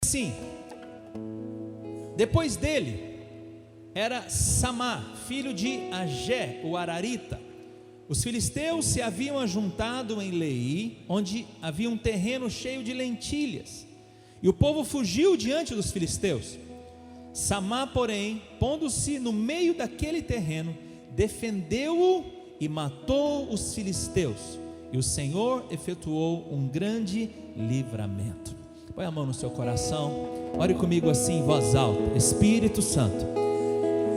assim: depois dele era Samá, filho de Agé, o Ararita. Os filisteus se haviam ajuntado em Leí, onde havia um terreno cheio de lentilhas, e o povo fugiu diante dos filisteus. Samá, porém, pondo-se no meio daquele terreno, defendeu-o e matou os filisteus, e o Senhor efetuou um grande livramento. Põe a mão no seu coração, ore comigo assim em voz alta: Espírito Santo,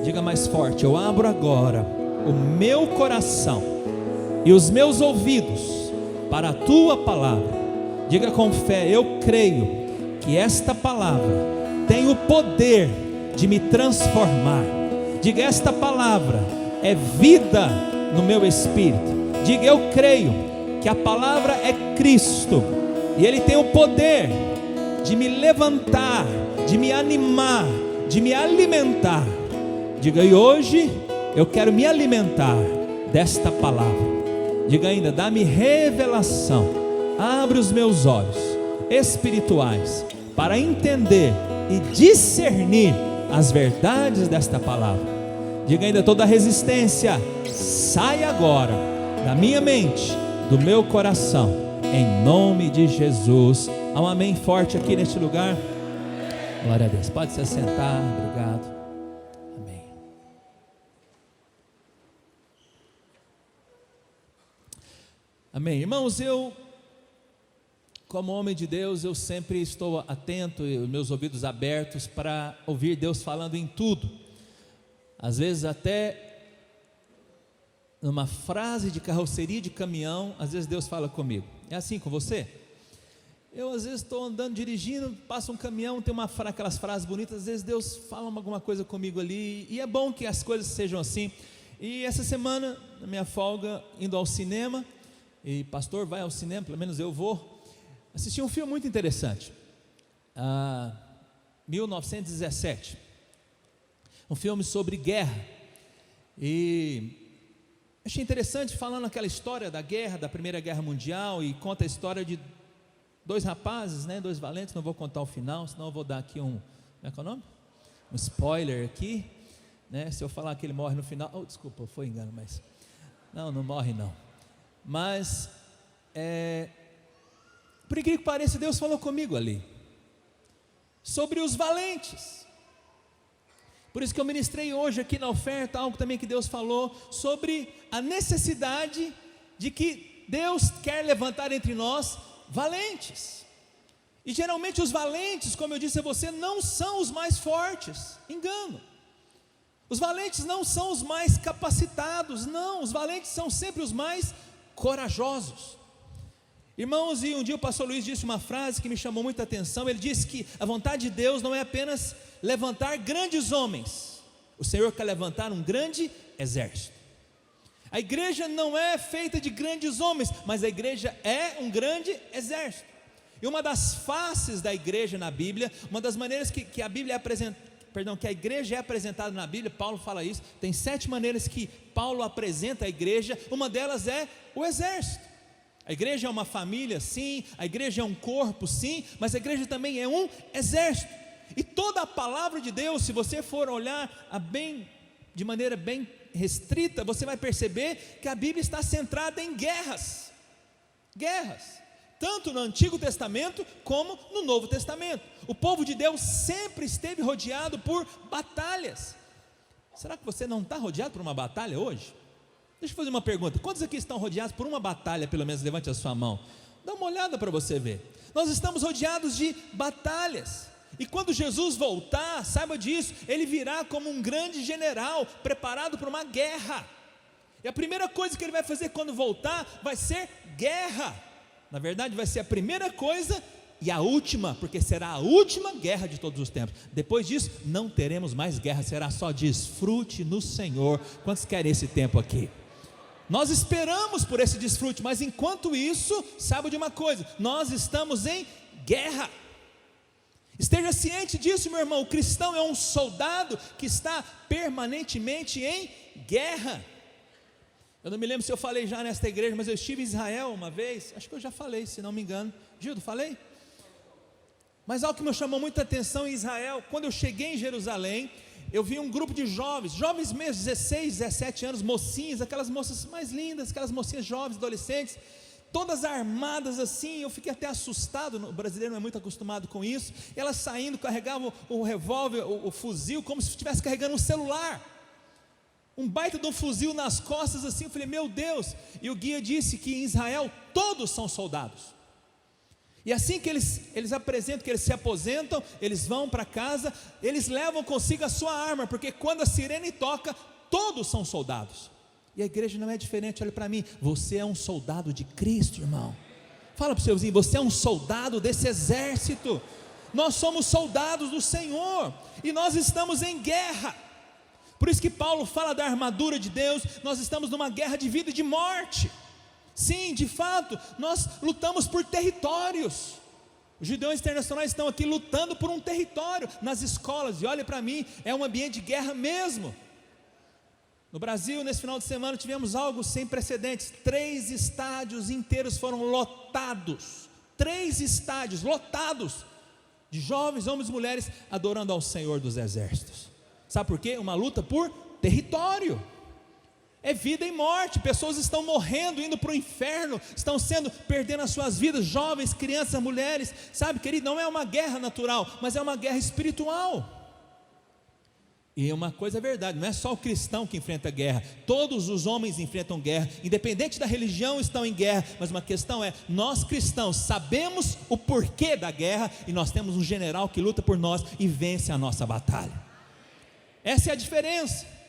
diga mais forte: eu abro agora o meu coração e os meus ouvidos para a tua palavra. Diga com fé: eu creio que esta palavra tem o poder de me transformar. Diga: esta palavra é vida no meu espírito. Diga: eu creio que a palavra é Cristo e Ele tem o poder de me levantar, de me animar, de me alimentar. Diga: e hoje eu quero me alimentar desta palavra. Diga ainda: dá-me revelação, abre os meus olhos espirituais para entender e discernir as verdades desta palavra. Diga ainda: toda resistência sai agora da minha mente, do meu coração, em nome de Jesus. Há um amém forte aqui neste lugar. Glória a Deus. Pode se assentar. Obrigado. Amém. Amém. Irmãos, eu, como homem de Deus, eu sempre estou atento e os meus ouvidos abertos para ouvir Deus falando em tudo. Às vezes até numa frase de carroceria de caminhão, às vezes Deus fala comigo. É assim com você? Eu às vezes estou andando, dirigindo, passa um caminhão, tem aquelas frases bonitas, às vezes Deus fala alguma coisa comigo ali, e é bom que as coisas sejam assim. E essa semana, na minha folga, indo ao cinema, e pastor vai ao cinema, pelo menos eu vou, assisti um filme muito interessante, 1917, um filme sobre guerra, e achei interessante, falando aquela história da guerra, da Primeira Guerra Mundial, e conta a história de dois rapazes, dois valentes. Não vou contar o final, senão eu vou dar aqui como é que é o nome? Um spoiler aqui, se eu falar que ele morre no final, desculpa, foi engano, mas não morre não, mas por incrível que pareça, Deus falou comigo ali, sobre os valentes. Por isso que eu ministrei hoje aqui na oferta, algo também que Deus falou, sobre a necessidade de que Deus quer levantar entre nós valentes. E geralmente os valentes, como eu disse a você, não são os mais fortes, engano. Os valentes não são os mais capacitados, não, os valentes são sempre os mais corajosos. Irmãos, e um dia o pastor Luiz disse uma frase que me chamou muita atenção. Ele disse que a vontade de Deus não é apenas levantar grandes homens, o Senhor quer levantar um grande exército. A igreja não é feita de grandes homens, mas a igreja é um grande exército. E uma das faces da igreja na Bíblia, uma das maneiras que a Bíblia que a igreja é apresentada na Bíblia, Paulo fala isso, tem 7 maneiras que Paulo apresenta a igreja, uma delas é o exército. A igreja é uma família, sim, a igreja é um corpo, sim, mas a igreja também é um exército. E toda a palavra de Deus, se você for olhar de maneira bem restrita, você vai perceber que a Bíblia está centrada em guerras, tanto no Antigo Testamento como no Novo Testamento. O povo de Deus sempre esteve rodeado por batalhas. Será que você não está rodeado por uma batalha hoje? Deixa eu fazer uma pergunta: quantos aqui estão rodeados por uma batalha? Pelo menos levante a sua mão, dá uma olhada para você ver. Nós estamos rodeados de batalhas, e quando Jesus voltar, saiba disso, Ele virá como um grande general, preparado para uma guerra, e a primeira coisa que Ele vai fazer quando voltar, vai ser guerra. Na verdade vai ser a primeira coisa e a última, porque será a última guerra de todos os tempos. Depois disso não teremos mais guerra, será só desfrute no Senhor. Quantos querem esse tempo aqui? Nós esperamos por esse desfrute, mas enquanto isso, saiba de uma coisa: nós estamos em guerra. Esteja ciente disso, meu irmão. O cristão é um soldado que está permanentemente em guerra. Eu não me lembro se eu falei já nesta igreja, mas eu estive em Israel uma vez, acho que eu já falei, se não me engano. Gildo, falei? Mas algo que me chamou muita atenção em Israel, quando eu cheguei em Jerusalém, eu vi um grupo de jovens mesmo, 16, 17 anos, mocinhas, aquelas moças mais lindas, aquelas mocinhas jovens, adolescentes, todas armadas assim. Eu fiquei até assustado, o brasileiro não é muito acostumado com isso. Elas saindo, carregavam o revólver, o fuzil, como se estivesse carregando um celular, um baita de um fuzil nas costas assim. Eu falei, meu Deus. E o guia disse que em Israel todos são soldados, e assim que eles apresentam, que eles se aposentam, eles vão para casa, eles levam consigo a sua arma, porque quando a sirene toca, todos são soldados. E a igreja não é diferente. Olha para mim, você é um soldado de Cristo, irmão. Fala para o seu vizinho, você é um soldado desse exército. Nós somos soldados do Senhor, e nós estamos em guerra. Por isso que Paulo fala da armadura de Deus. Nós estamos numa guerra de vida e de morte. Sim, de fato, nós lutamos por territórios. Os judeus internacionais estão aqui lutando por um território nas escolas, e olha para mim, é um ambiente de guerra mesmo. No Brasil, nesse final de semana, tivemos algo sem precedentes. 3 estádios inteiros foram lotados. 3 estádios lotados de jovens, homens e mulheres adorando ao Senhor dos Exércitos. Sabe por quê? Uma luta por território. É vida e morte. Pessoas estão morrendo, indo para o inferno, estão perdendo as suas vidas, jovens, crianças, mulheres. Sabe, querido, não é uma guerra natural, mas é uma guerra espiritual. E uma coisa é verdade, não é só o cristão que enfrenta guerra, todos os homens enfrentam guerra, independente da religião, estão em guerra. Mas uma questão é, nós cristãos sabemos o porquê da guerra, e nós temos um general que luta por nós e vence a nossa batalha. Essa é a diferença.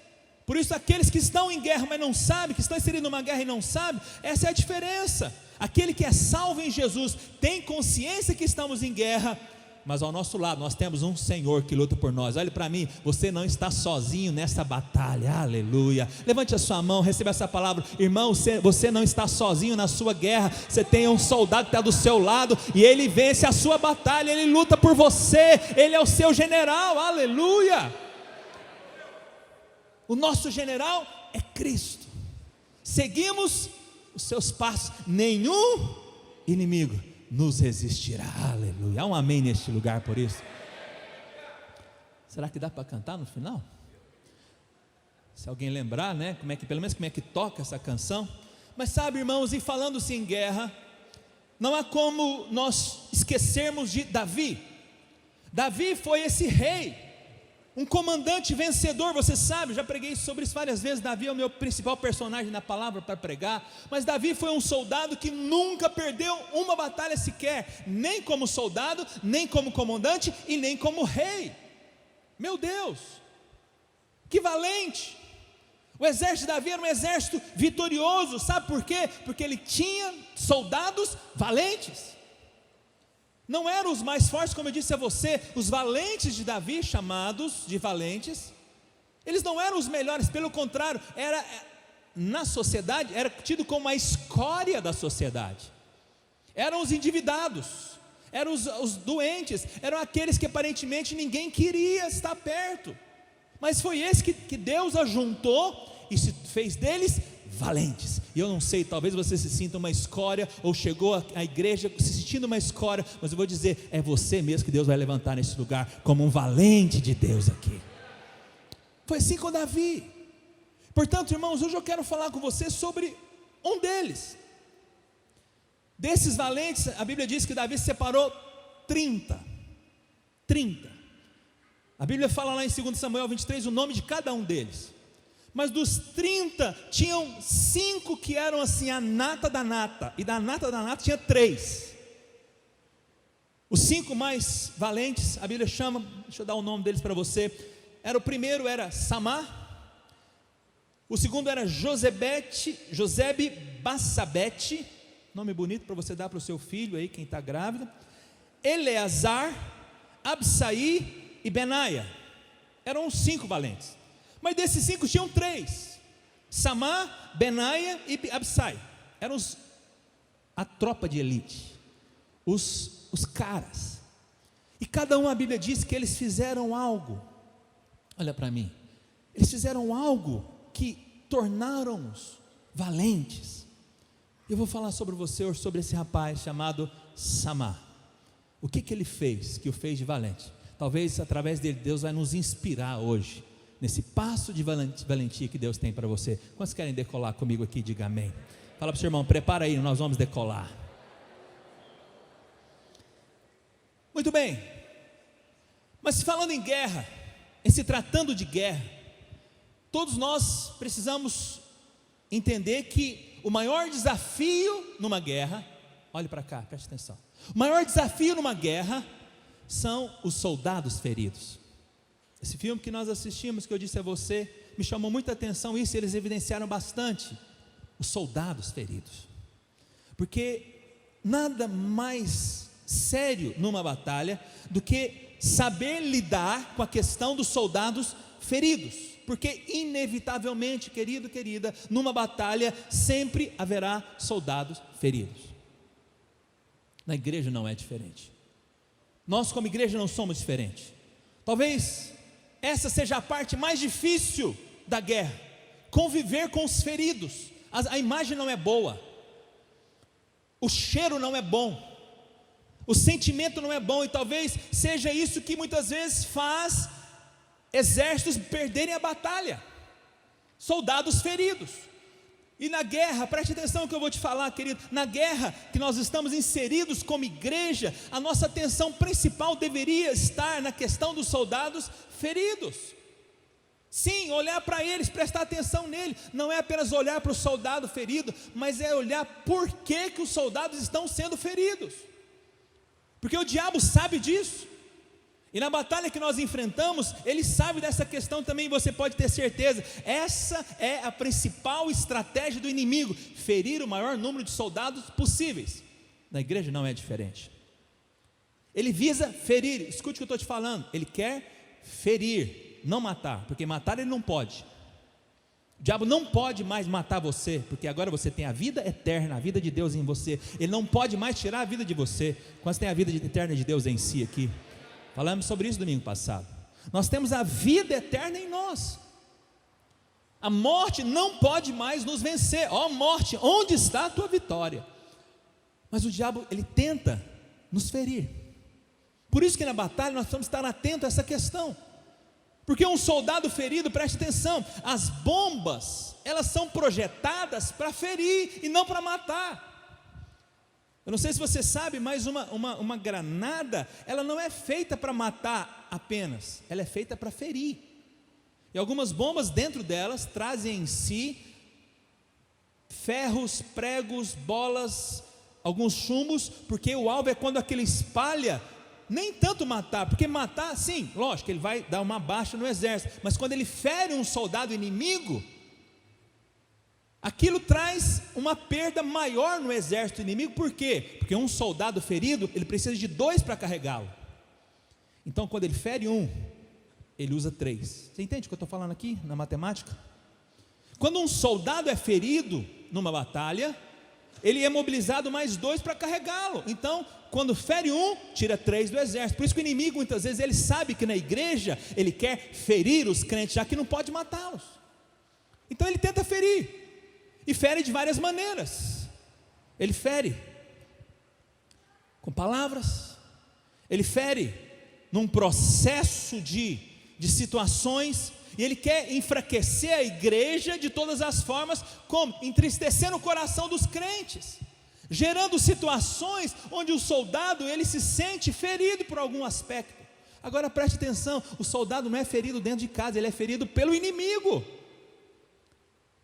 Por isso, aqueles que estão em guerra, mas não sabem, que estão inseridos numa guerra e não sabem, essa é a diferença. Aquele que é salvo em Jesus tem consciência que estamos em guerra, mas ao nosso lado nós temos um Senhor que luta por nós. Olhe para mim, você não está sozinho nessa batalha. Aleluia. Levante a sua mão, receba essa palavra. Irmão, você não está sozinho na sua guerra. Você tem um soldado que está do seu lado, e ele vence a sua batalha, ele luta por você, ele é o seu general. Aleluia. O nosso general é Cristo. Seguimos os seus passos, nenhum inimigo nos resistirá. Aleluia. Há um amém neste lugar por isso. Será que dá para cantar no final? Se alguém lembrar, né, pelo menos como é que toca essa canção. Mas sabe, irmãos, e falando-se em guerra, não há como nós esquecermos de Davi. Davi foi esse rei, um comandante vencedor. Você sabe, já preguei sobre isso várias vezes. Davi é o meu principal personagem na palavra para pregar. Mas Davi foi um soldado que nunca perdeu uma batalha sequer, nem como soldado, nem como comandante e nem como rei. Meu Deus, que valente! O exército de Davi era um exército vitorioso. Sabe por quê? Porque ele tinha soldados valentes. Não eram os mais fortes, como eu disse a você. Os valentes de Davi, chamados de valentes, eles não eram os melhores, pelo contrário, na sociedade, era tido como a escória da sociedade. Eram os endividados, eram os doentes, eram aqueles que aparentemente ninguém queria estar perto. Mas foi esse que Deus ajuntou e se fez deles valentes. E eu não sei, talvez você se sinta uma escória, ou chegou à igreja se sentindo uma escória, mas eu vou dizer, é você mesmo que Deus vai levantar nesse lugar como um valente de Deus aqui. Foi assim com Davi. Portanto, irmãos, hoje eu quero falar com você sobre um deles. Desses valentes, a Bíblia diz que Davi separou 30. A Bíblia fala lá em 2 Samuel 23 o nome de cada um deles. Mas dos 30, tinham 5 que eram assim a nata da nata, e da nata tinha 3. Os 5 mais valentes, a Bíblia chama, deixa eu dar o nome deles para você. O primeiro era Samá, o segundo era Josebe-Bassabete, nome bonito para você dar para o seu filho aí, quem está grávida. Eleazar, Absaí e Benaia, eram os 5 valentes. Mas desses 5 tinham 3, Samá, Benaia e Absai. Eram a tropa de elite, os caras. E cada um, a Bíblia diz que eles fizeram algo. Olha para mim, eles fizeram algo que tornaram-nos valentes. Eu vou falar sobre você hoje, sobre esse rapaz chamado Samá. O que ele fez, que o fez de valente? Talvez através dele, Deus vai nos inspirar hoje, nesse passo de valentia que Deus tem para você. Quantos querem decolar comigo aqui? Diga amém. Fala para o seu irmão, prepara aí, nós vamos decolar. Muito bem, mas falando em guerra, em se tratando de guerra, todos nós precisamos entender que o maior desafio numa guerra, olhe para cá, preste atenção, o maior desafio numa guerra são os soldados feridos. Esse filme que nós assistimos, que eu disse a você, me chamou muita atenção isso, eles evidenciaram bastante os soldados feridos, porque nada mais sério numa batalha do que saber lidar com a questão dos soldados feridos, porque inevitavelmente, querido, querida, numa batalha sempre haverá soldados feridos. Na igreja não é diferente. Nós como igreja não somos diferentes. Talvez essa seja a parte mais difícil da guerra, conviver com os feridos. A imagem não é boa, o cheiro não é bom, o sentimento não é bom, e talvez seja isso que muitas vezes faz exércitos perderem a batalha, soldados feridos. E na guerra, preste atenção no que eu vou te falar, querido, na guerra que nós estamos inseridos como igreja, a nossa atenção principal deveria estar na questão dos soldados feridos. Sim, olhar para eles, prestar atenção nele, não é apenas olhar para o soldado ferido, mas é olhar por que os soldados estão sendo feridos, porque o diabo sabe disso, e na batalha que nós enfrentamos, ele sabe dessa questão também, você pode ter certeza. Essa é a principal estratégia do inimigo, ferir o maior número de soldados possíveis. Na igreja não é diferente. Ele visa ferir, escute o que eu estou te falando, ele quer ferir, não matar, porque matar ele não pode. O diabo não pode mais matar você, porque agora você tem a vida eterna, a vida de Deus em você. Ele não pode mais tirar a vida de você. Quantos tem a vida eterna de Deus em si aqui? Falamos sobre isso domingo passado. Nós temos a vida eterna em nós. A morte não pode mais nos vencer. Ó morte, onde está a tua vitória? Mas o diabo, ele tenta nos ferir. Por isso que na batalha nós precisamos estar atentos a essa questão. Porque um soldado ferido, preste atenção, as bombas, elas são projetadas para ferir e não para matar. Eu não sei se você sabe, mas uma granada, ela não é feita para matar apenas, ela é feita para ferir. E algumas bombas dentro delas trazem em si ferros, pregos, bolas, alguns chumbos, porque o alvo é quando aquele espalha, nem tanto matar, porque matar, sim, lógico, ele vai dar uma baixa no exército, mas quando ele fere um soldado inimigo, aquilo traz uma perda maior no exército inimigo. Por quê? Porque um soldado ferido, ele precisa de 2 para carregá-lo. Então quando ele fere um, ele usa 3. Você entende o que eu estou falando aqui na matemática? Quando um soldado é ferido numa batalha, ele é mobilizado mais 2 para carregá-lo. Então quando fere um, tira 3 do exército. Por isso que o inimigo muitas vezes ele sabe que na igreja ele quer ferir os crentes, já que não pode matá-los. Então ele tenta ferir, e fere de várias maneiras. Ele fere com palavras, ele fere num processo de situações, e ele quer enfraquecer a igreja de todas as formas. Como? Entristecendo o coração dos crentes, gerando situações onde o soldado ele se sente ferido por algum aspecto. Agora preste atenção, o soldado não é ferido dentro de casa, ele é ferido pelo inimigo.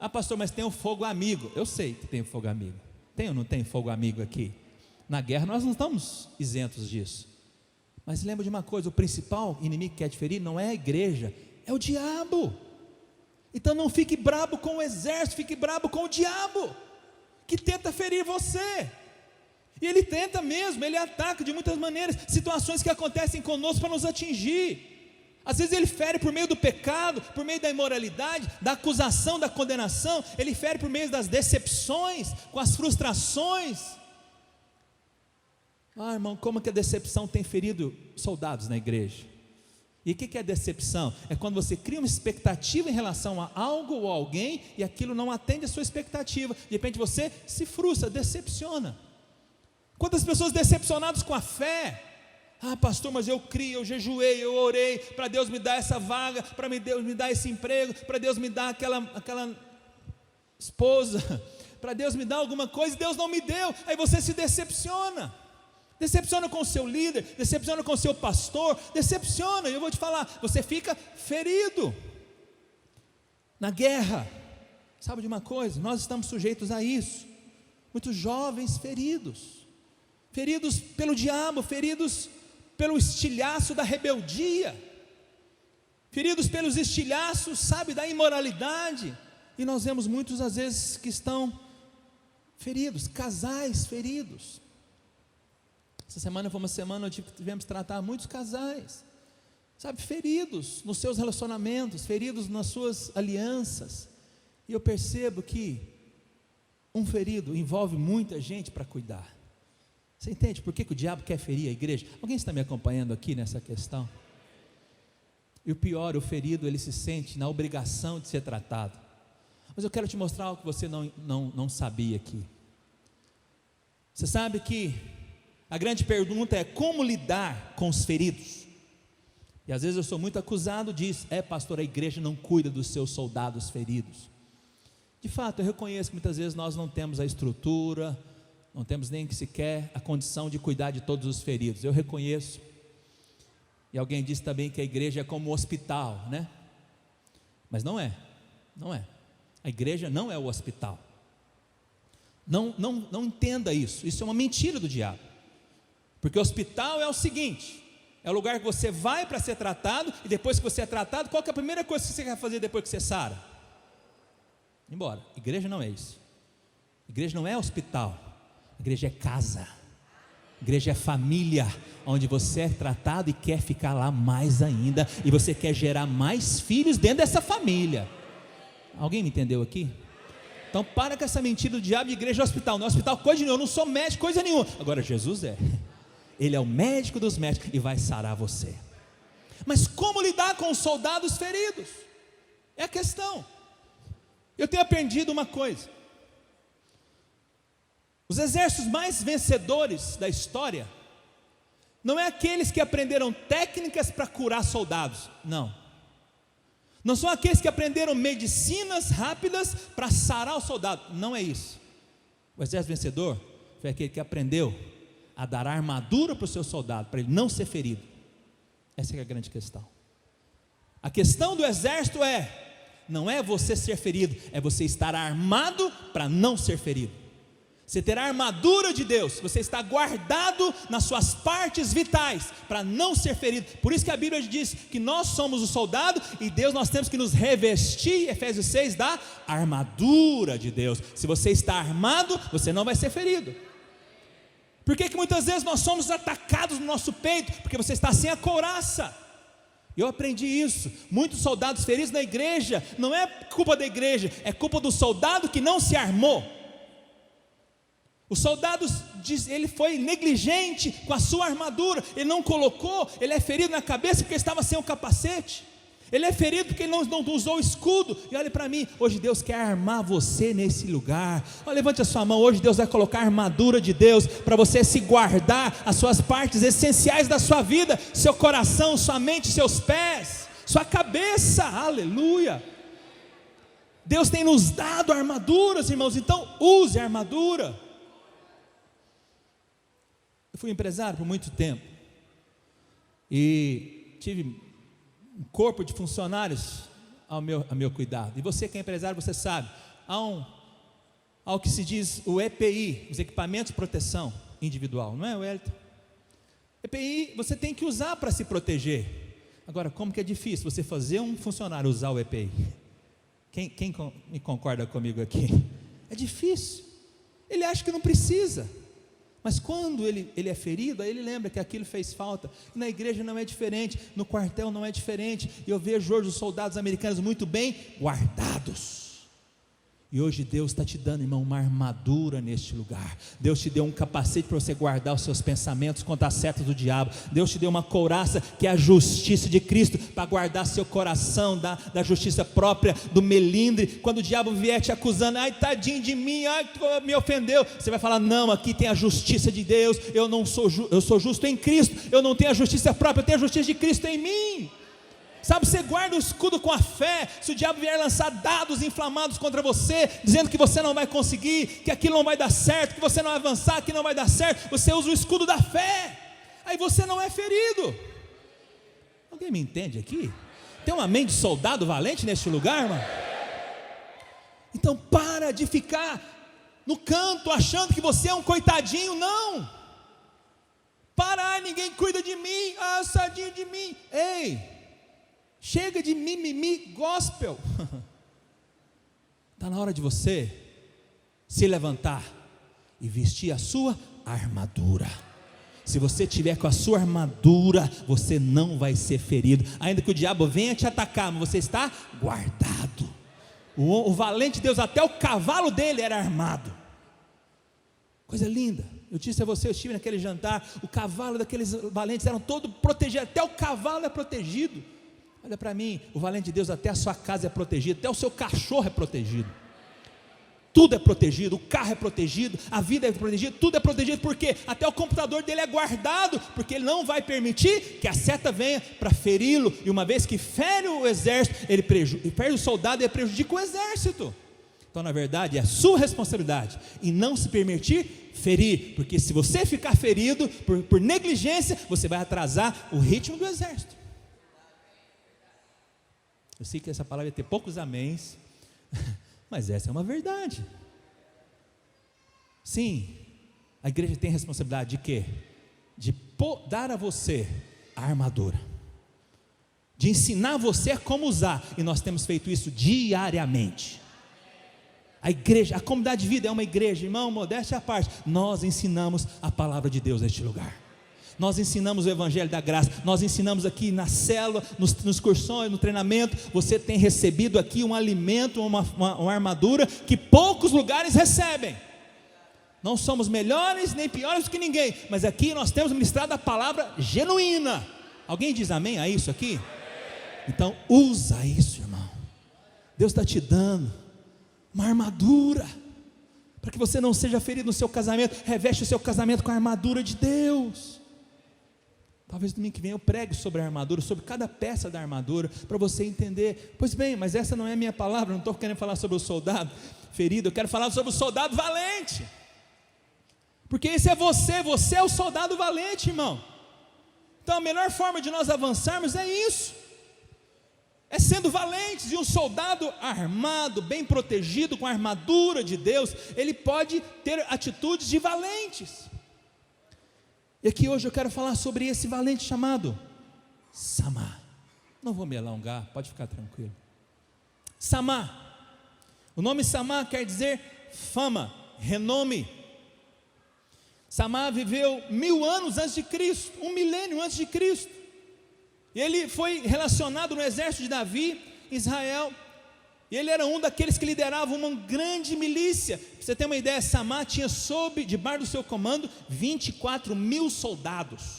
Ah pastor, mas tem o fogo amigo. Eu sei que tem o fogo amigo. Tem ou não tem fogo amigo aqui? Na guerra nós não estamos isentos disso. Mas lembra de uma coisa, o principal inimigo que quer te ferir não é a igreja, é o diabo. Então não fique brabo com o exército, fique brabo com o diabo, que tenta ferir você. E ele tenta mesmo, ele ataca de muitas maneiras, situações que acontecem conosco para nos atingir. Às vezes ele fere por meio do pecado, por meio da imoralidade, da acusação, da condenação. Ele fere por meio das decepções, com as frustrações. Ah, irmão, como que a decepção tem ferido soldados na igreja? E o que é decepção? É quando você cria uma expectativa em relação a algo ou a alguém, e aquilo não atende a sua expectativa. De repente você se frustra, decepciona. Quantas pessoas decepcionadas com a fé, Ah, pastor, mas eu criei, eu jejuei, eu orei para Deus me dar essa vaga, para Deus me dar esse emprego, para Deus me dar aquela esposa, para Deus me dar alguma coisa, e Deus não me deu. Aí você se decepciona com o seu líder, decepciona com o seu pastor, decepciona, e eu vou te falar, você fica ferido na guerra. Sabe de uma coisa? Nós estamos sujeitos a isso. Muitos jovens feridos pelo diabo, feridos pelo estilhaço da rebeldia, feridos pelos estilhaços, sabe, da imoralidade. E nós vemos muitos, às vezes, que estão feridos, casais feridos. Essa semana foi uma semana onde tivemos que tratar muitos casais, sabe, feridos nos seus relacionamentos, feridos nas suas alianças. E eu percebo que um ferido envolve muita gente para cuidar. Você entende por que o diabo quer ferir a igreja? Alguém está me acompanhando aqui nessa questão? E o pior, o ferido, ele se sente na obrigação de ser tratado. Mas eu quero te mostrar algo que você não sabia aqui. Você sabe que a grande pergunta é como lidar com os feridos. E às vezes eu sou muito acusado disso. Pastor, a igreja não cuida dos seus soldados feridos. De fato, eu reconheço que muitas vezes nós não temos a estrutura, não temos nem sequer a condição de cuidar de todos os feridos. Eu reconheço. E alguém disse também que a igreja é como um hospital, né? Mas não é. A igreja não é o hospital. Não entenda isso. Isso é uma mentira do diabo. Porque o hospital é o seguinte: é o lugar que você vai para ser tratado, e depois que você é tratado, qual que é a primeira coisa que você quer fazer depois que você sara? Ir embora. Igreja não é isso. Igreja não é hospital. Igreja é casa. Igreja é família, onde você é tratado e quer ficar lá mais ainda, e você quer gerar mais filhos dentro dessa família. Alguém me entendeu aqui? Então para com essa mentira do diabo de igreja hospital. No hospital coisa nenhuma, eu não sou médico, coisa nenhuma. Agora Jesus é. Ele é o médico dos médicos e vai sarar você. Mas como lidar com os soldados feridos? É a questão. Eu tenho aprendido uma coisa: os exércitos mais vencedores da história não é aqueles que aprenderam técnicas para curar soldados, não são aqueles que aprenderam medicinas rápidas para sarar o soldado, não é isso. O exército vencedor foi aquele que aprendeu a dar armadura para o seu soldado, para ele não ser ferido. Essa é a grande questão. A questão do exército não é você ser ferido, é você estar armado para não ser ferido. Você ter a armadura de Deus, você está guardado nas suas partes vitais, para não ser ferido. Por isso que a Bíblia diz que nós somos o soldado, e Deus, nós temos que nos revestir, Efésios 6, da armadura de Deus. Se você está armado, você não vai ser ferido. Por que muitas vezes nós somos atacados no nosso peito? Porque você está sem a couraça. Eu aprendi isso. Muitos soldados feridos na igreja, não é culpa da igreja, é culpa do soldado que não se armou. O soldado, ele foi negligente com a sua armadura, ele não colocou, ele é ferido na cabeça porque estava sem o capacete, ele é ferido porque ele não usou o escudo. E olhe para mim, hoje Deus quer armar você nesse lugar. Levante a sua mão, hoje Deus vai colocar a armadura de Deus, para você se guardar as suas partes essenciais da sua vida, seu coração, sua mente, seus pés, sua cabeça, aleluia. Deus tem nos dado armaduras, irmãos, então use a armadura. Eu fui empresário por muito tempo, e tive um corpo de funcionários ao meu cuidado. E você que é empresário, você sabe, há o que se diz o EPI, os equipamentos de proteção individual, não é, Wellington? EPI você tem que usar para se proteger. Agora, como que é difícil você fazer um funcionário usar o EPI? Quem me concorda comigo aqui? É difícil. Ele acha que não precisa. Mas quando ele é ferido, aí ele lembra que aquilo fez falta. E na igreja não é diferente, no quartel não é diferente. E eu vejo hoje os soldados americanos muito bem guardados. E hoje Deus está te dando, irmão, uma armadura neste lugar. Deus te deu um capacete para você guardar os seus pensamentos contra as setas do diabo. Deus te deu uma couraça que é a justiça de Cristo, para guardar seu coração da justiça própria, do melindre. Quando o diabo vier te acusando, ai tadinho de mim, ai me ofendeu, você vai falar, não, aqui tem a justiça de Deus. Eu sou justo em Cristo. Eu não tenho a justiça própria, eu tenho a justiça de Cristo em mim. Sabe, você guarda o escudo com a fé. Se o diabo vier lançar dados inflamados contra você, dizendo que você não vai conseguir, que aquilo não vai dar certo, que você não vai avançar, que não vai dar certo, você usa o escudo da fé, aí você não é ferido. Alguém me entende aqui? Tem um amém de soldado valente neste lugar, irmão? Então para de ficar no canto achando que você é um coitadinho. Não. Para, ninguém cuida de mim, sadinho de mim. Ei, chega de mimimi gospel. Está na hora de você se levantar e vestir a sua armadura. Se você tiver com a sua armadura, você não vai ser ferido, ainda que o diabo venha te atacar, mas você está guardado. O valente de Deus, até o cavalo dele era armado. Coisa linda. Eu disse a você, eu estive naquele jantar, o cavalo daqueles valentes eram todos protegidos, até o cavalo é protegido. Olha para mim, o valente de Deus, até a sua casa é protegida, até o seu cachorro é protegido. Tudo é protegido, o carro é protegido, a vida é protegida, tudo é protegido, porque até o computador dele é guardado, porque ele não vai permitir que a seta venha para feri-lo, e uma vez que fere o exército, ele fere o soldado, ele prejudica o exército. Então na verdade é a sua responsabilidade, e não se permitir ferir, porque se você ficar ferido, por negligência, você vai atrasar o ritmo do exército. Eu sei que essa palavra ia ter poucos améns, mas essa é uma verdade. Sim, a igreja tem a responsabilidade de quê? De dar a você a armadura, de ensinar você como usar, e nós temos feito isso diariamente. A igreja, a comunidade de vida é uma igreja, irmão, modéstia à parte, nós ensinamos a palavra de Deus neste lugar. Nós ensinamos o evangelho da graça, nós ensinamos aqui na célula, nos cursões, no treinamento. Você tem recebido aqui um alimento, uma armadura que poucos lugares recebem. Não somos melhores nem piores do que ninguém, mas aqui nós temos ministrado a palavra genuína. Alguém diz amém a isso aqui? Então usa isso, irmão. Deus está te dando uma armadura, para que você não seja ferido no seu casamento. Reveste o seu casamento com a armadura de Deus. Talvez domingo que vem eu pregue sobre a armadura, sobre cada peça da armadura, para você entender. Pois bem, mas essa não é a minha palavra, não estou querendo falar sobre o soldado ferido, eu quero falar sobre o soldado valente, porque esse é você é o soldado valente, irmão. Então a melhor forma de nós avançarmos é isso, é sendo valentes. E um soldado armado, bem protegido, com a armadura de Deus, ele pode ter atitudes de valentes. E aqui hoje eu quero falar sobre esse valente chamado Samá. Não vou me alongar, pode ficar tranquilo. Samá, o nome Samá quer dizer fama, renome. Samá viveu 1000 anos antes de Cristo, 1 milênio antes de Cristo. Ele foi relacionado no exército de Davi, Israel, e ele era um daqueles que lideravam uma grande milícia. Para você ter uma ideia, Samá tinha debaixo do seu comando 24.000 soldados.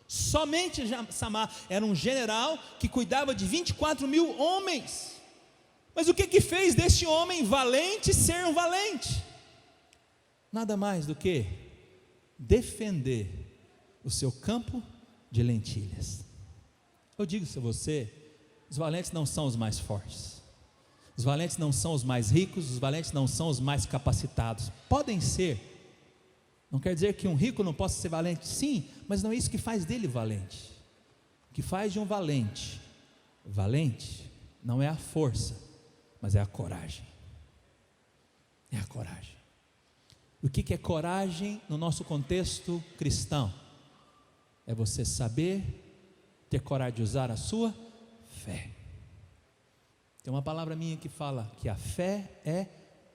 Somente Samá era um general que cuidava de 24.000 homens. Mas o que fez deste homem valente ser um valente? Nada mais do que defender o seu campo de lentilhas. Eu digo isso a você, os valentes não são os mais fortes, os valentes não são os mais ricos, os valentes não são os mais capacitados. Podem ser, não quer dizer que um rico não possa ser valente, sim, mas não é isso que faz dele valente. O que faz de um valente não é a força, mas é a coragem. É a coragem. O que é coragem no nosso contexto cristão? É você saber ter coragem de usar a sua fé. Tem uma palavra minha que fala que a fé é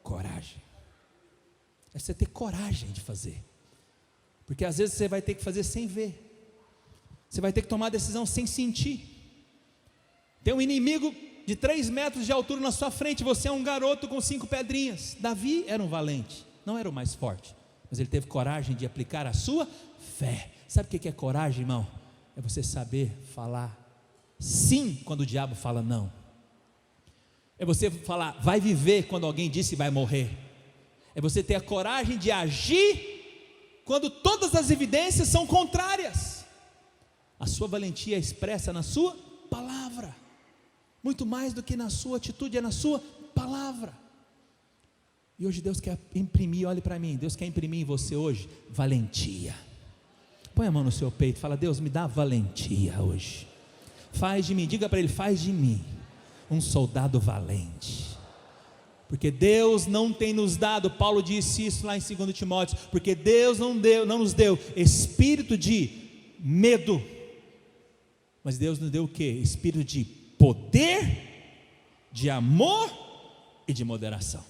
coragem. É você ter coragem de fazer. Porque às vezes você vai ter que fazer sem ver. Você vai ter que tomar a decisão sem sentir. Tem um inimigo de 3 metros de altura na sua frente, você é um garoto com 5 pedrinhas. Davi era um valente, não era o mais forte, mas ele teve coragem de aplicar a sua fé. Sabe o que é coragem, irmão? É você saber falar sim quando o diabo fala não. É você falar vai viver quando alguém disse vai morrer. É você ter a coragem de agir quando todas as evidências são contrárias. A sua valentia é expressa na sua palavra, muito mais do que na sua atitude, é na sua palavra. E hoje Deus quer imprimir, olhe para mim, Deus quer imprimir em você hoje valentia. Põe a mão no seu peito e fala: Deus, me dá valentia hoje. Faz de mim, diga para Ele, faz de mim um soldado valente. Porque Deus não tem nos dado, Paulo disse isso lá em 2 Timóteo, porque Deus não nos deu espírito de medo, mas Deus nos deu o que? Espírito de poder, de amor e de moderação.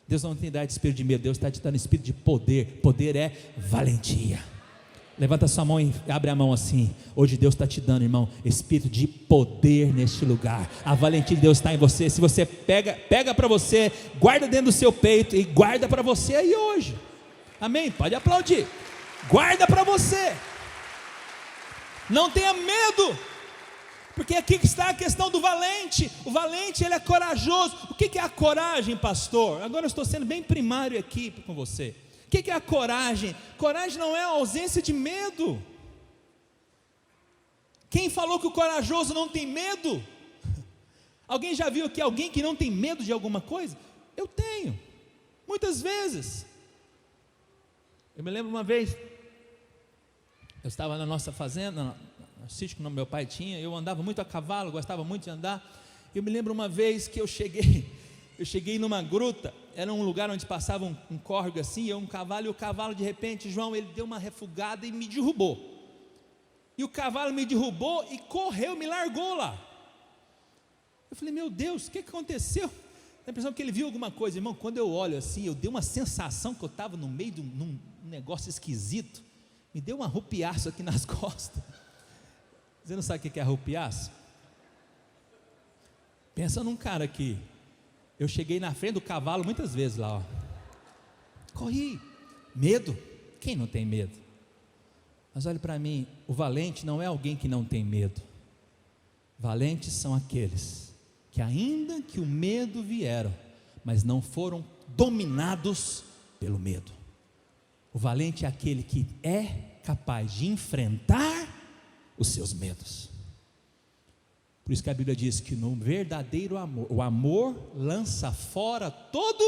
Deus não tem dado espírito de medo, Deus está te dando espírito de poder. Poder é valentia. Levanta sua mão e abre a mão assim. Hoje Deus está te dando, irmão, espírito de poder neste lugar. A valentia de Deus está em você. Se você pega para você, guarda dentro do seu peito e guarda para você aí hoje. Amém? Pode aplaudir. Guarda para você. Não tenha medo, porque aqui que está a questão do valente. O valente, ele é corajoso. O que é a coragem, pastor? Agora eu estou sendo bem primário aqui com você. O que é a coragem? Coragem não é a ausência de medo. Quem falou que o corajoso não tem medo? Alguém já viu aqui alguém que não tem medo de alguma coisa? Eu tenho, muitas vezes. Eu me lembro uma vez, eu estava na nossa fazenda, no sítio que meu pai tinha. Eu andava muito a cavalo, gostava muito de andar. Eu me lembro uma vez que eu cheguei numa gruta. Era um lugar onde passava um córrego assim, e um cavalo, e o cavalo de repente, João, ele deu uma refugada e me derrubou. E o cavalo me derrubou e correu, me largou lá. Eu falei, meu Deus, o que aconteceu? A impressão que ele viu alguma coisa, irmão. Quando eu olho assim, eu dei uma sensação que eu estava no meio de um negócio esquisito. Me deu um arrupiaço aqui nas costas. Você não sabe o que é arrupiaço? Pensa num cara aqui. Eu cheguei na frente do cavalo muitas vezes lá, ó. Corri, medo, quem não tem medo? Mas olhe para mim, o valente não é alguém que não tem medo. Valentes são aqueles que ainda que o medo vieram, mas não foram dominados pelo medo. O valente é aquele que é capaz de enfrentar os seus medos. Por isso que a Bíblia diz que no verdadeiro amor, o amor lança fora todo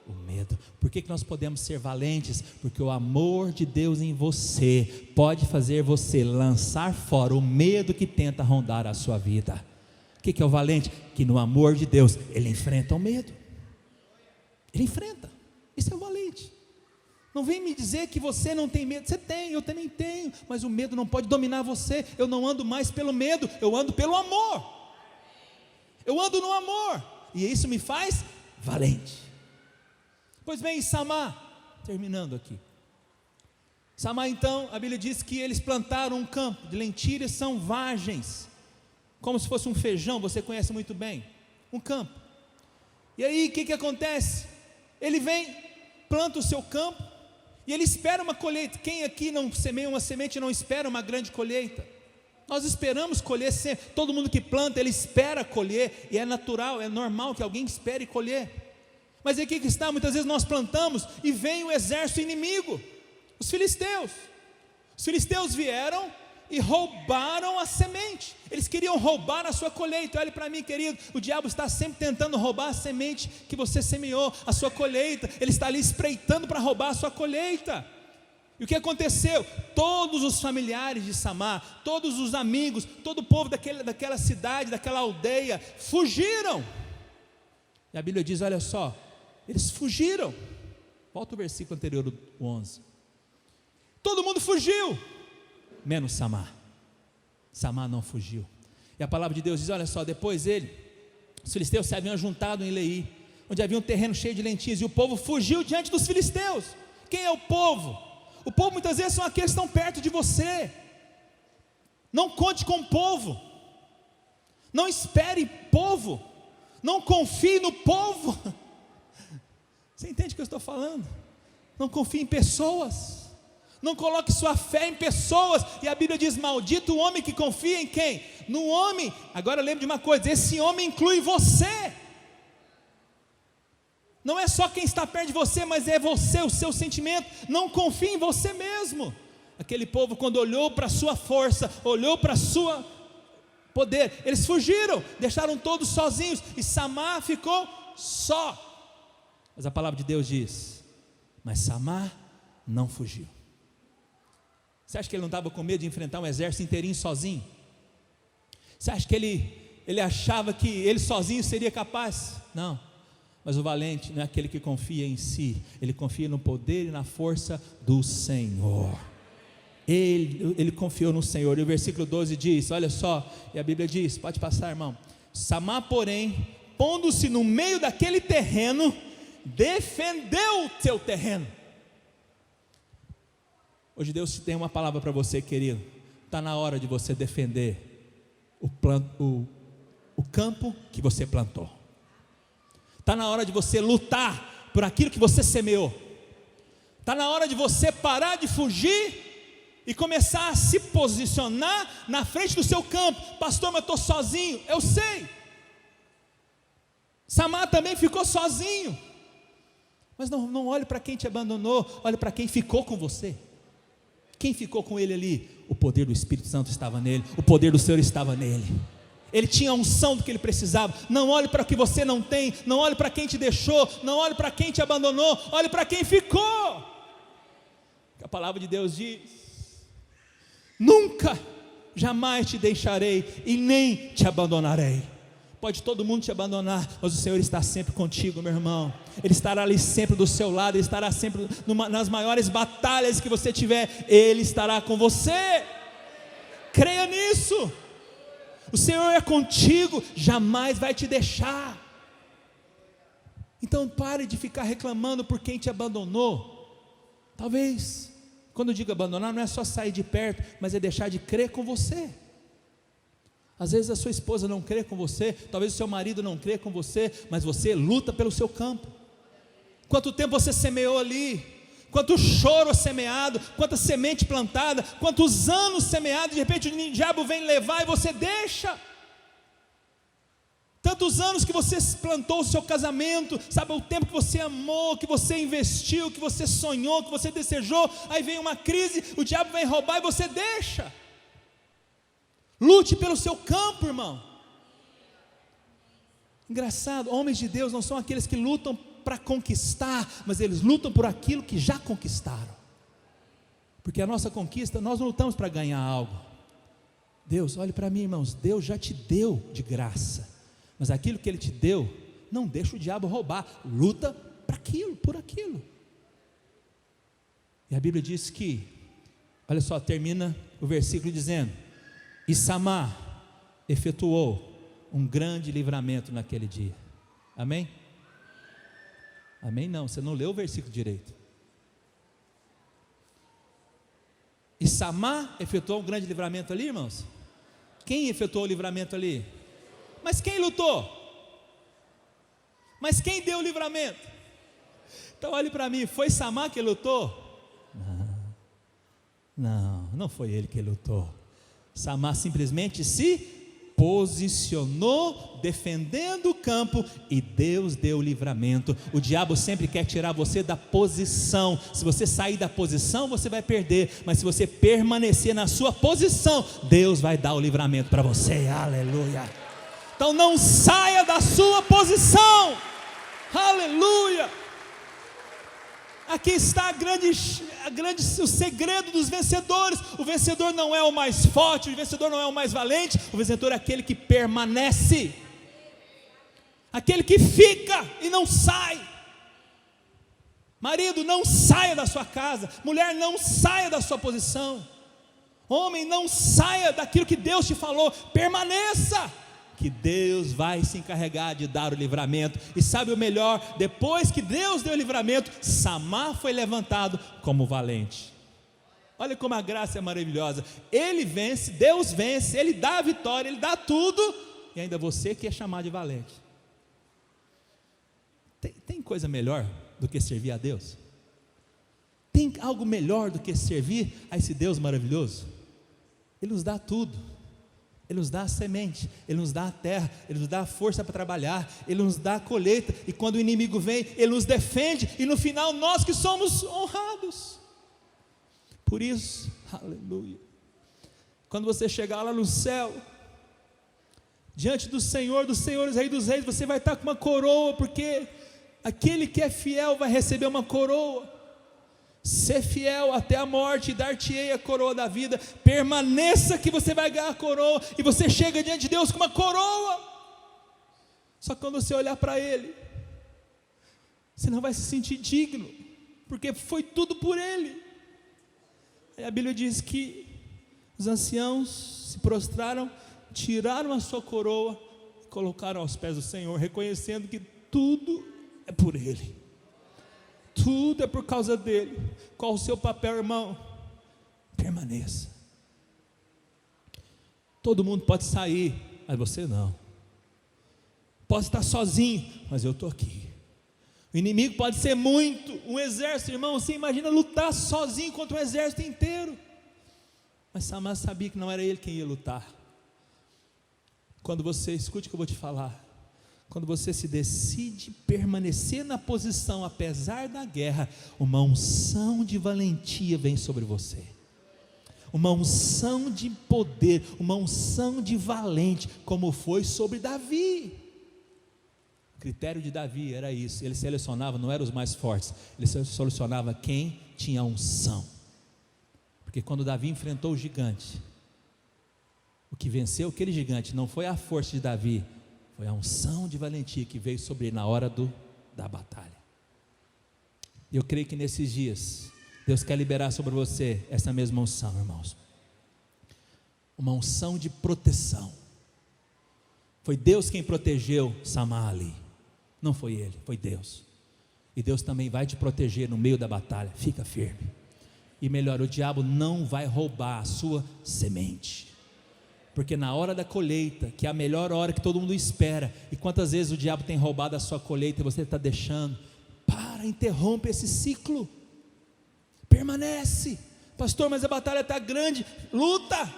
o medo. Por que nós podemos ser valentes? Porque o amor de Deus em você pode fazer você lançar fora o medo que tenta rondar a sua vida. O que é o valente? Que no amor de Deus, ele enfrenta o medo. Ele enfrenta. Isso é o valente. Não vem me dizer que você não tem medo. Você tem, eu também tenho, mas o medo não pode dominar você. Eu não ando mais pelo medo, eu ando pelo amor. Eu ando no amor, e isso me faz valente. Pois bem, Samá, terminando aqui. Samá, então, a Bíblia diz que eles plantaram um campo de lentilhas selvagens, como se fosse um feijão, você conhece muito bem, um campo. E aí, o que acontece? Ele vem, planta o seu campo, e ele espera uma colheita. Quem aqui não semeia uma semente não espera uma grande colheita? Nós esperamos colher sempre. Todo mundo que planta, ele espera colher, e é natural, é normal que alguém espere colher. Mas aí o que está? Muitas vezes nós plantamos e vem o exército inimigo, os filisteus. Os filisteus vieram e roubaram a semente. Eles queriam roubar a sua colheita. Olhe para mim, querido, o diabo está sempre tentando roubar a semente que você semeou, a sua colheita. Ele está ali espreitando para roubar a sua colheita. E o que aconteceu? Todos os familiares de Samá, todos os amigos, todo o povo daquela cidade, daquela aldeia, fugiram. E a Bíblia diz, olha só, eles fugiram. Volta o versículo anterior, o 11. Todo mundo fugiu, menos Samá. Samá não fugiu. E a palavra de Deus diz, olha só, depois os filisteus se haviam juntado em Leí, onde havia um terreno cheio de lentilhas, e o povo fugiu diante dos filisteus. Quem é o povo? O povo muitas vezes são aqueles que estão perto de você. Não conte com o povo. Não espere povo, não confie no povo. Você entende o que eu estou falando? Não confie em pessoas, não coloque sua fé em pessoas. E a Bíblia diz: maldito o homem que confia em quem? No homem. Agora lembre de uma coisa, esse homem inclui você. Não é só quem está perto de você, mas é você, o seu sentimento. Não confie em você mesmo. Aquele povo, quando olhou para a sua força, olhou para a sua poder, eles fugiram, deixaram todos sozinhos, e Samar ficou só. Mas a palavra de Deus diz: mas Samar não fugiu. Você acha que ele não estava com medo de enfrentar um exército inteirinho sozinho? Você acha que ele achava que ele sozinho seria capaz? Não. Mas o valente não é aquele que confia em si, ele confia no poder e na força do Senhor. Ele confiou no Senhor. E o versículo 12 diz, olha só, e a Bíblia diz, pode passar, irmão: Samar, porém, pondo-se no meio daquele terreno, defendeu o seu terreno. Hoje Deus tem uma palavra para você, querido. Está na hora de você defender o campo que você plantou. Está na hora de você lutar por aquilo que você semeou. Está na hora de você parar de fugir e começar a se posicionar na frente do seu campo. Pastor, mas eu estou sozinho. Eu sei. Samar também ficou sozinho. Mas não olhe para quem te abandonou, olhe para quem ficou com você. Quem ficou com ele ali? O poder do Espírito Santo estava nele, o poder do Senhor estava nele. Ele tinha a unção do que ele precisava. Não olhe para o que você não tem, não olhe para quem te deixou, não olhe para quem te abandonou, olhe para quem ficou. A palavra de Deus diz: nunca, jamais te deixarei e nem te abandonarei. Pode todo mundo te abandonar, mas o Senhor está sempre contigo, meu irmão. Ele estará ali sempre do seu lado, Ele estará sempre nas maiores batalhas que você tiver, Ele estará com você. Creia nisso. O Senhor é contigo, jamais vai te deixar. Então pare de ficar reclamando por quem te abandonou. Talvez, quando eu digo abandonar, não é só sair de perto, mas é deixar de crer com você. Às vezes a sua esposa não crê com você, talvez o seu marido não crê com você, mas você luta pelo seu campo. Quanto tempo você semeou ali, quanto choro semeado, quanta semente plantada, quantos anos semeados, de repente o diabo vem levar e você deixa. Tantos anos que você plantou o seu casamento, sabe, o tempo que você amou, que você investiu, que você sonhou, que você desejou, aí vem uma crise, o diabo vem roubar e você deixa. Lute pelo seu campo, irmão. Engraçado, homens de Deus não são aqueles que lutam para conquistar, mas eles lutam por aquilo que já conquistaram. Porque a nossa conquista, nós não lutamos para ganhar algo. Deus, olhe para mim, irmãos, Deus já te deu de graça, mas aquilo que Ele te deu, não deixa o diabo roubar, luta para aquilo, por aquilo. E a Bíblia diz que, olha só, termina o versículo dizendo: e Samar efetuou um grande livramento naquele dia. Amém? Amém não, você não leu o versículo direito. E Samar efetuou um grande livramento ali, irmãos? Quem efetuou o livramento ali? Mas quem lutou? Mas quem deu o livramento? Então olhe para mim, foi Samar que lutou? Não foi ele que lutou. Samar simplesmente se posicionou defendendo o campo e Deus deu o livramento. O diabo sempre quer tirar você da posição. Se você sair da posição, você vai perder, mas se você permanecer na sua posição, Deus vai dar o livramento para você. Aleluia. Então não saia da sua posição. Aleluia. Aqui está o segredo dos vencedores. O vencedor não é o mais forte, o vencedor não é o mais valente, o vencedor é aquele que permanece, aquele que fica e não sai. Marido, não saia da sua casa. Mulher, não saia da sua posição. Homem, não saia daquilo que Deus te falou, permaneça, que Deus vai se encarregar de dar o livramento. E sabe o melhor? Depois que Deus deu o livramento, Samar foi levantado como valente. Olha como a graça é maravilhosa. Ele vence, Deus vence, Ele dá a vitória, Ele dá tudo, e ainda você que é chamado de valente. Tem coisa melhor do que servir a Deus? Tem algo melhor do que servir a esse Deus maravilhoso? Ele nos dá tudo. Ele nos dá a semente, Ele nos dá a terra, Ele nos dá a força para trabalhar, Ele nos dá a colheita, e quando o inimigo vem, Ele nos defende, e no final nós que somos honrados. Por isso, aleluia, quando você chegar lá no céu, diante do Senhor dos senhores, Rei dos reis, você vai estar com uma coroa, porque aquele que é fiel vai receber uma coroa. Ser fiel até a morte, e dar-te-ei a coroa da vida. Permaneça que você vai ganhar a coroa, e você chega diante de Deus com uma coroa. Só que quando você olhar para Ele, você não vai se sentir digno, porque foi tudo por Ele. Aí a Bíblia diz que os anciãos se prostraram, tiraram a sua coroa, colocaram aos pés do Senhor, reconhecendo que tudo é por Ele. Tudo é por causa dele. Qual o seu papel, irmão? Permaneça. Todo mundo pode sair, mas você não. Pode estar sozinho, mas eu estou aqui. O inimigo pode ser muito, um exército, irmão. Você imagina lutar sozinho contra um exército inteiro. Mas Samar sabia que não era ele quem ia lutar. Quando você, escute o que eu vou te falar, quando você se decide permanecer na posição, apesar da guerra, uma unção de valentia vem sobre você, uma unção de poder, uma unção de valente, como foi sobre Davi. O critério de Davi era isso, ele selecionava, não eram os mais fortes, ele selecionava quem tinha unção, porque quando Davi enfrentou o gigante, o que venceu aquele gigante não foi a força de Davi, foi a unção de valentia que veio sobre ele na hora da batalha. E eu creio que nesses dias, Deus quer liberar sobre você essa mesma unção, irmãos. Uma unção de proteção. Foi Deus quem protegeu Samar ali. Não foi ele, foi Deus. E Deus também vai te proteger no meio da batalha. Fica firme. E melhor, o diabo não vai roubar a sua semente. Porque na hora da colheita, que é a melhor hora que todo mundo espera, e quantas vezes o diabo tem roubado a sua colheita e você está deixando? Interrompe esse ciclo, permanece. Pastor, mas a batalha está grande. Luta,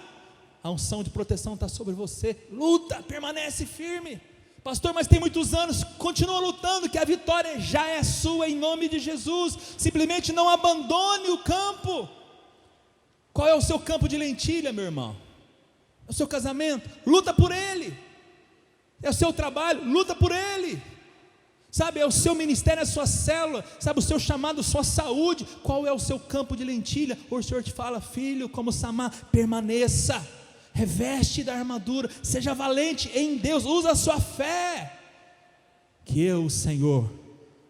a unção de proteção está sobre você. Luta, permanece firme. Pastor, mas tem muitos anos. Continua lutando, que a vitória já é sua em nome de Jesus. Simplesmente não abandone o campo. Qual é o seu campo de lentilha, meu irmão? É o seu casamento, luta por ele. É o seu trabalho, luta por ele. Sabe, é o seu ministério, é a sua célula, sabe, o seu chamado, sua saúde. Qual é o seu campo de lentilha? O Senhor te fala, filho, como Samar, permaneça, reveste da armadura, seja valente em Deus, usa a sua fé, que eu, Senhor,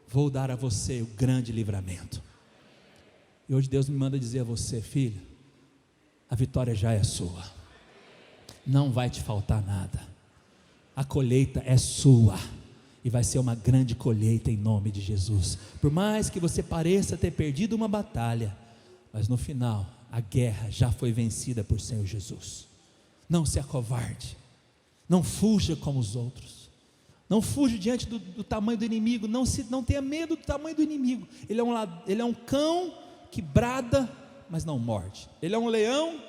vou dar a você o grande livramento. E hoje Deus me manda dizer a você, filho, a vitória já é sua. Não vai te faltar nada, a colheita é sua, e vai ser uma grande colheita em nome de Jesus. Por mais que você pareça ter perdido uma batalha, mas no final, a guerra já foi vencida por Senhor Jesus. Não se acovarde, não fuja como os outros, não fuja diante do tamanho do inimigo, não tenha medo do tamanho do inimigo. Ele é um cão que brada, mas não morde, ele é um leão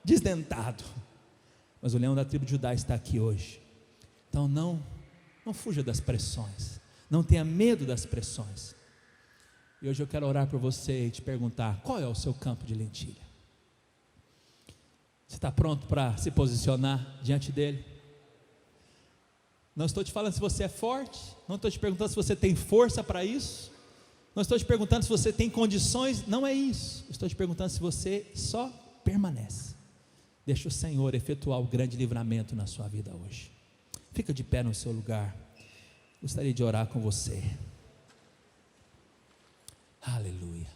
desdentado, mas o leão da tribo de Judá está aqui hoje. Então não fuja das pressões, não tenha medo das pressões. E hoje eu quero orar por você e te perguntar, qual é o seu campo de lentilha? Você está pronto para se posicionar diante dele? Não estou te falando se você é forte, não estou te perguntando se você tem força para isso, não estou te perguntando se você tem condições, não é isso. Estou te perguntando se você só permanece. Deixa o Senhor efetuar o grande livramento na sua vida hoje. Fica de pé no seu lugar. Gostaria de orar com você. Aleluia.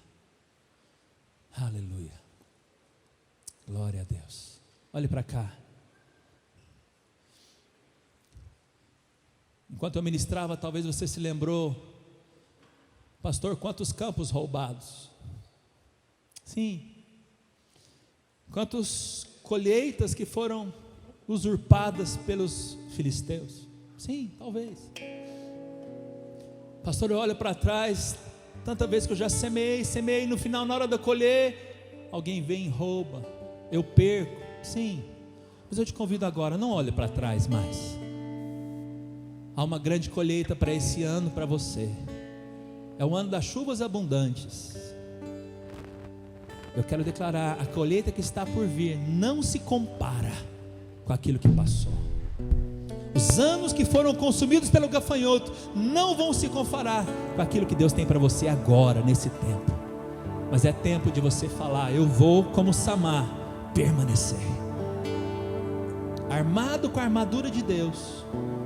Aleluia. Glória a Deus. Olhe para cá. Enquanto eu ministrava, talvez você se lembrou, pastor, quantos campos roubados? Sim. Quantas colheitas que foram usurpadas pelos filisteus? Sim, talvez. Pastor, eu olho para trás, tanta vez que eu já semeei, no final, na hora de eu colher, alguém vem e rouba, eu perco. Sim, mas eu te convido agora, não olhe para trás mais. Há uma grande colheita para esse ano para você. É o ano das chuvas abundantes. Eu quero declarar, a colheita que está por vir não se compara com aquilo que passou. Os anos que foram consumidos pelo gafanhoto não vão se comparar com aquilo que Deus tem para você agora, nesse tempo. Mas é tempo de você falar: eu vou, como Samar, permanecer armado com a armadura de Deus,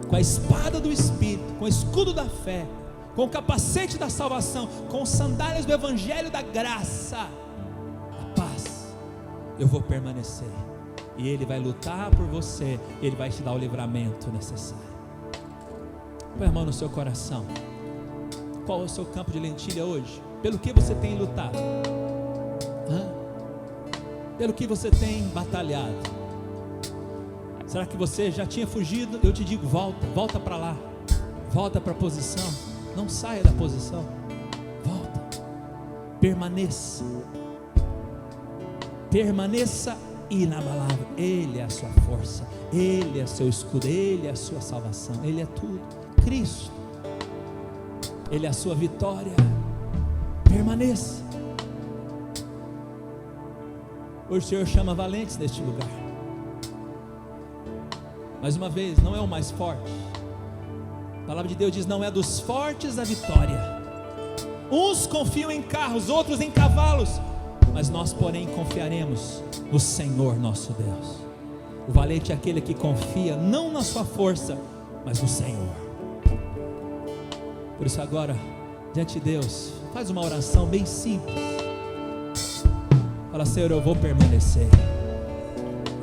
com a espada do Espírito, com o escudo da fé, com o capacete da salvação, com as sandálias do evangelho da graça, a paz. Eu vou permanecer, e Ele vai lutar por você, Ele vai te dar o livramento necessário. Põe a mão no seu coração. Qual é o seu campo de lentilha hoje? Pelo que você tem lutado? Pelo que você tem batalhado? Será que você já tinha fugido? Eu te digo, volta para lá, volta para a posição, não saia da posição, volta, permaneça inabalável. Ele é a sua força, Ele é seu escudo, Ele é a sua salvação, Ele é tudo. Cristo, Ele é a sua vitória. Permaneça. Hoje o Senhor chama valentes neste lugar. Mais uma vez, não é o mais forte. A palavra de Deus diz: não é dos fortes a vitória. Uns confiam em carros, outros em cavalos, mas nós, porém, confiaremos no Senhor nosso Deus. O valente é aquele que confia não na sua força, mas no Senhor. Por isso agora, diante de Deus, faz uma oração bem simples. Fala: Senhor, eu vou permanecer.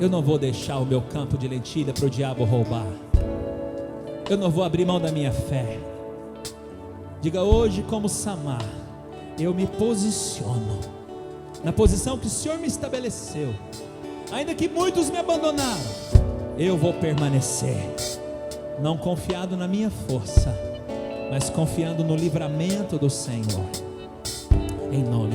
Eu não vou deixar o meu campo de lentilha para o diabo roubar. Eu não vou abrir mão da minha fé. Diga hoje, como Samar, eu me posiciono na posição que o Senhor me estabeleceu. Ainda que muitos me abandonaram, eu vou permanecer, não confiado na minha força, mas confiando no livramento do Senhor. Em nome